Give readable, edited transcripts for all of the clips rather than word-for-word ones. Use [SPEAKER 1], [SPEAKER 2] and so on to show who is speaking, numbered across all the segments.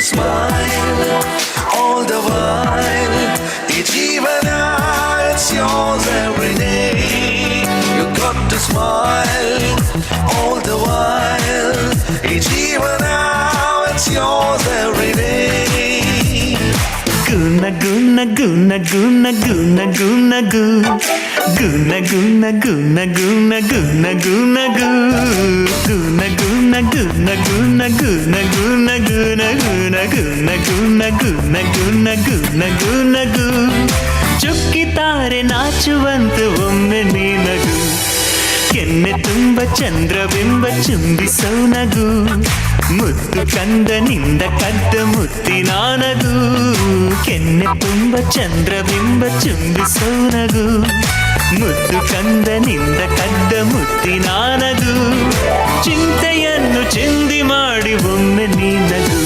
[SPEAKER 1] Smile all the while. ಈ ಜೀವನ it's yours every day. You got to smile all the while. ಈ ಜೀವನ it's yours every day.
[SPEAKER 2] Guna guna guna guna guna guna goo. Guna guna guna guna guna guna goo. Guna guna guna guna guna guna guna guna guna guna guna guna guna guna goo. ಚುಕ್ಕಿ ತಾರೆ ನಾಚುವಂತೆ ಒಮ್ಮೆ ನೀನಗು, ಕೆನ್ನೆ ತುಂಬ ಚಂದ್ರಬಿಂಬ ಚುಂಬಿಸೋ ನಗು, ಮುತ್ತು ಕಂದನಿಂದ ಕದ್ದ ಮುತ್ತಿನ ನಗು, ಕೆನ್ನೆ ತುಂಬ ಚಂದ್ರಬಿಂಬ ಚುಂಬಿಸೋ ನಗು, ಮುತ್ತು ಕಂದನಿಂದ ಕದ್ದ ಮುತ್ತಿನ ನಗು, ಚಿಂತೆಯನ್ನು ಚಿಂದಿ ಮಾಡಿ ಒಮ್ಮೆ ನೀನಗು.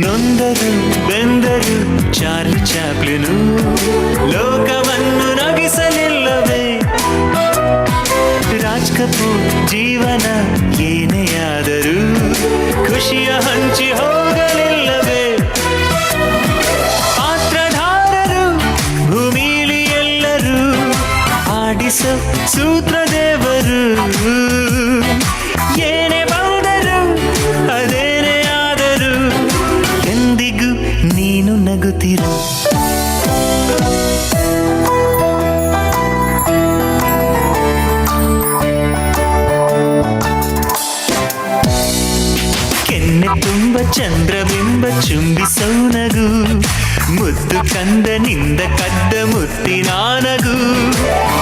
[SPEAKER 2] ನೊಂದರು ಬೆಂದರು ಚಾರ್ಲಿ ಚಾಪ್ಲಿನು ಲೋಕವನ್ನು ನಗಿಸಲಿಲ್ಲವೇ, ರಾಜ್ ಕಪೂರ್ ಜೀವನ ಏನೇ ಆದರೂ ಖುಷಿಯ ಹಂಚಿ ಹೋಗಲಿಲ್ಲವೇ, ಪಾತ್ರಧಾರರು ಭೂಮಿಲಿ ಎಲ್ಲರೂ ಆಡಿಸೋ ಸೂತ್ರದೇವರು, ಏನೇ ಬಂದರು ಅದೇನೇ ಆದರೂ ಎಂದಿಗೂ ನೀನು ನಗುತ್ತಿರು. ಕೆನ್ನೆ ತುಂಬ ಚಂದ್ರಬಿಂಬ ಚುಂಬಿಸೋ ನಗು, ಮುದ್ದು ಕಂದನಿಂದ ಕದ್ದ ಮುತ್ತಿನ ನಗು,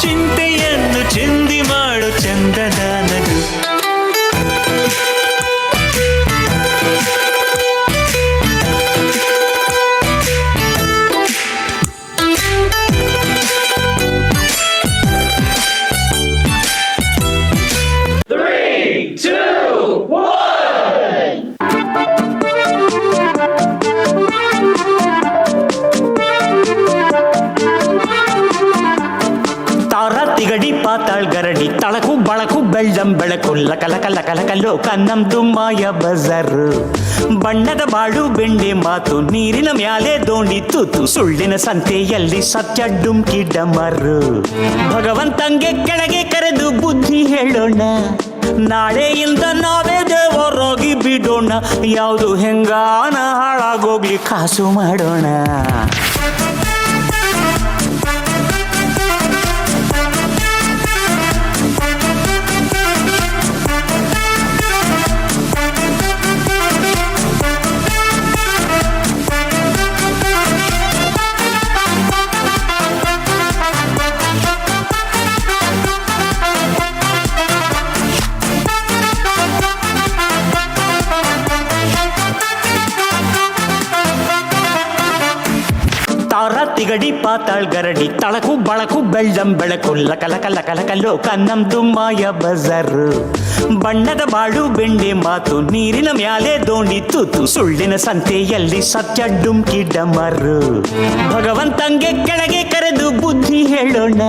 [SPEAKER 2] ಚಿಂತೆಯನ್ನು ಚಿಂದಿ ಮಾಡು ಚಂದದ ನಗು. ತಿಗಡಿ ಪಾತಾಳ್ ಗರಡಿ ತಳಕು ಬಳಕು ಬೆಳ್ಳಂ ಬೆಳಕು ಲಕಲಕ ಲಕಲಕ ಲೋಕ ನಮ್ದು ಮಾಯ ಬಜಾರು, ಬಣ್ಣದ ಬಾಳು ಬೆಂಡೆ ಮಾತು ನೀರಿನ ಮ್ಯಾಲೆ ದೋಣಿ ತೂತು, ಸುಳ್ಳಿನ ಸಂತೆಯಲ್ಲಿ ಸತ್ಯ ಡುಮ್ಕಿ ಡಮರು, ಭಗವಂತಂಗೆ ಕೆಳಗೆ ಕರೆದು ಬುದ್ಧಿ ಹೇಳೋಣ, ನಾಳೆಯಿಂದ ನಾವೇ ದೇವರಾಗಿ ಬಿಡೋಣ, ಯಾವುದು ಹೆಂಗಾನ ಹಾಳಾಗೋಗ್ಲಿ ಕಾಸು ಮಾಡೋಣ. ತಿಗಡಿ ಪಾತಾಳ್ ಗರಡಿ ತಳಕು ಬಳಕು ಬೆಳ್ಳಂ ಬೆಳಕು ಲಕಲಕ ಲಕಲಕ ಲೋಕ ನಮ್ದು ಮಾಯ ಬಜಾರು, ಬಣ್ಣದ ಬಾಳು ಬೆಂಡೆ ಮಾತು ನೀರಿನ ಮ್ಯಾಲೆ ದೋಣಿ ತೂತು, ಸುಳ್ಳಿನ ಸಂತೆಯಲ್ಲಿ ಸತ್ಯ ಡುಮ್ಕಿ ಡಮರು, ಭಗವಂತಂಗೆ ಕೆಳಗೆ ಕರೆದು ಬುದ್ಧಿ ಹೇಳೋಣ,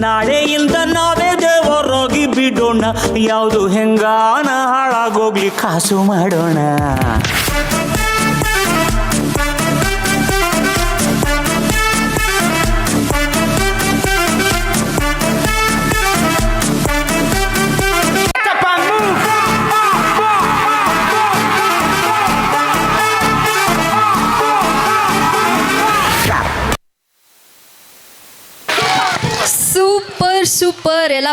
[SPEAKER 2] ನಾಳೆಯಿಂದ ನಾವೇ ದೇವರಾಗಿ ಬಿಡೋಣ, ಯಾವುದು ಹೆಂಗಾನ ಹಾಳಾಗೋಗ್ಲಿ ಕಾಸು ಮಾಡೋಣ.
[SPEAKER 3] ಸೂಪರ್ ಎಲ್ಲ